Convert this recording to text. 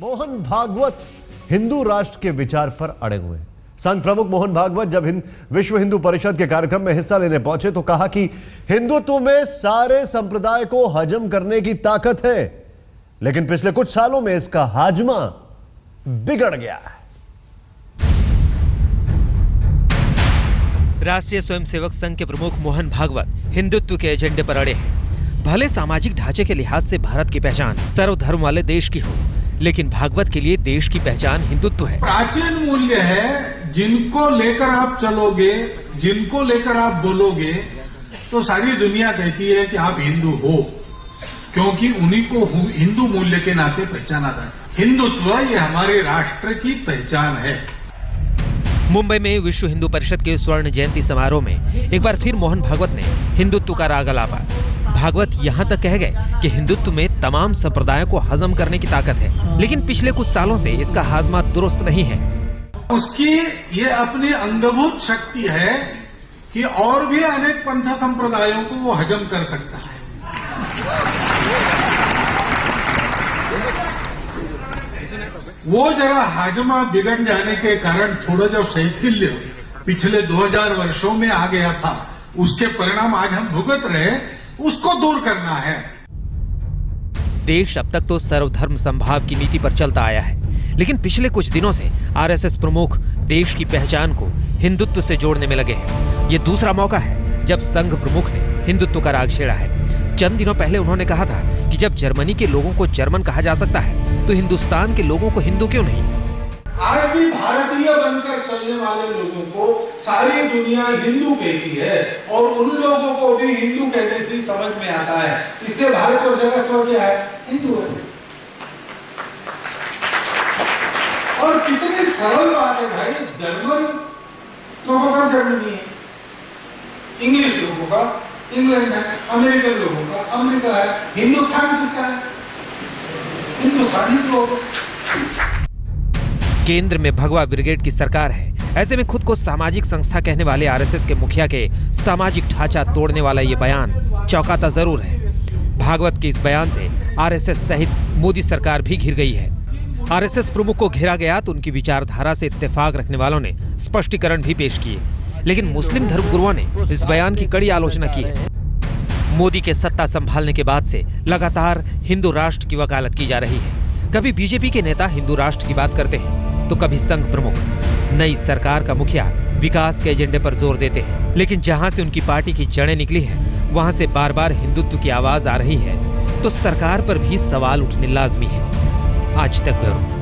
मोहन भागवत हिंदू राष्ट्र के विचार पर अड़े हुए हैं। संत प्रमुख मोहन भागवत जब विश्व हिंदू परिषद के कार्यक्रम में हिस्सा लेने पहुंचे तो कहा कि हिंदुत्व में सारे संप्रदाय को हजम करने की ताकत है, लेकिन पिछले कुछ सालों में इसका हाजमा बिगड़ गया है। राष्ट्रीय स्वयंसेवक संघ के प्रमुख मोहन भागवत हिंदुत्व के एजेंडे पर अड़े हैं। भले सामाजिक ढांचे के लिहाज से भारत की पहचान सर्वधर्म वाले देश की हो, लेकिन भागवत के लिए देश की पहचान हिंदुत्व है। प्राचीन मूल्य है, जिनको लेकर आप चलोगे, जिनको लेकर आप बोलोगे, तो सारी दुनिया कहती है कि आप हिंदू हो, क्योंकि उन्हीं को हिंदू मूल्य के नाते पहचाना जाता है। हिंदुत्व ये हमारे राष्ट्र की पहचान है। मुंबई में विश्व हिंदू परिषद के स्वर्ण जयंती समारोह में एक बार फिर मोहन भागवत ने हिंदुत्व का राग अलापा। भागवत यहाँ तक कह गए कि हिंदुत्व में तमाम संप्रदायों को हजम करने की ताकत है, लेकिन पिछले कुछ सालों से इसका हाजमा दुरुस्त नहीं है। उसकी ये अपनी अंगभूत शक्ति है कि और भी अनेक पंथ संप्रदायों को वो हजम कर सकता है। वो जरा हाजमा बिगड़ जाने के कारण थोड़ा जो शैथिल्य पिछले 2000 वर्षों में आ गया था, उसके परिणाम आज हम भुगत रहे, उसको दूर करना है। देश अब तक तो सर्वधर्म समभाव की नीति पर चलता आया है, लेकिन पिछले कुछ दिनों से आरएसएस प्रमुख देश की पहचान को हिंदुत्व से जोड़ने में लगे हैं। ये दूसरा मौका है जब संघ प्रमुख ने हिंदुत्व का राग छेड़ा है। चंद दिनों पहले उन्होंने कहा था कि जब जर्मनी के लोगों को जर्मन कहा जा सकता है, तो हिंदुस्तान के लोगों को हिंदू क्यों नहीं? आज भी भारतीय बनकर चलने वाले लोगों को सारी दुनिया हिंदू कहती है और उन लोगों को भी हिंदू कहने से समझ में आता है। इसलिए भारत और जगह स्व क्या है? हिंदू है। और कितनी सरल बात है भाई, जर्मन लोगों का जर्मनी है, इंग्लिश लोगों का इंग्लैंड है, अमेरिकन लोगों का अमेरिका है, हिंदुस्तान किसका है? हिंदुस्तान हिंदू होगा। केंद्र में भगवा ब्रिगेड की सरकार है। ऐसे में खुद को सामाजिक संस्था कहने वाले आरएसएस के मुखिया के सामाजिक ढांचा तोड़ने वाला ये बयान चौंकाता जरूर है। भागवत के इस बयान से आरएसएस सहित मोदी सरकार भी घिर गई है। आरएसएस प्रमुख को घेरा गया तो उनकी विचारधारा से इत्तेफाक रखने वालों ने स्पष्टीकरण भी पेश किए, लेकिन मुस्लिम धर्मगुरुओं ने इस बयान की कड़ी आलोचना की है। मोदी के सत्ता संभालने के बाद से लगातार हिंदू राष्ट्र की वकालत की जा रही है। कभी बीजेपी के नेता हिंदू राष्ट्र की बात करते हैं, तो कभी संघ प्रमुख नई सरकार का मुखिया विकास के एजेंडे पर जोर देते हैं, लेकिन जहां से उनकी पार्टी की जड़ें निकली है, वहां से बार बार हिंदुत्व की आवाज आ रही है, तो सरकार पर भी सवाल उठने लाजमी है। आज तक ब्यूरो।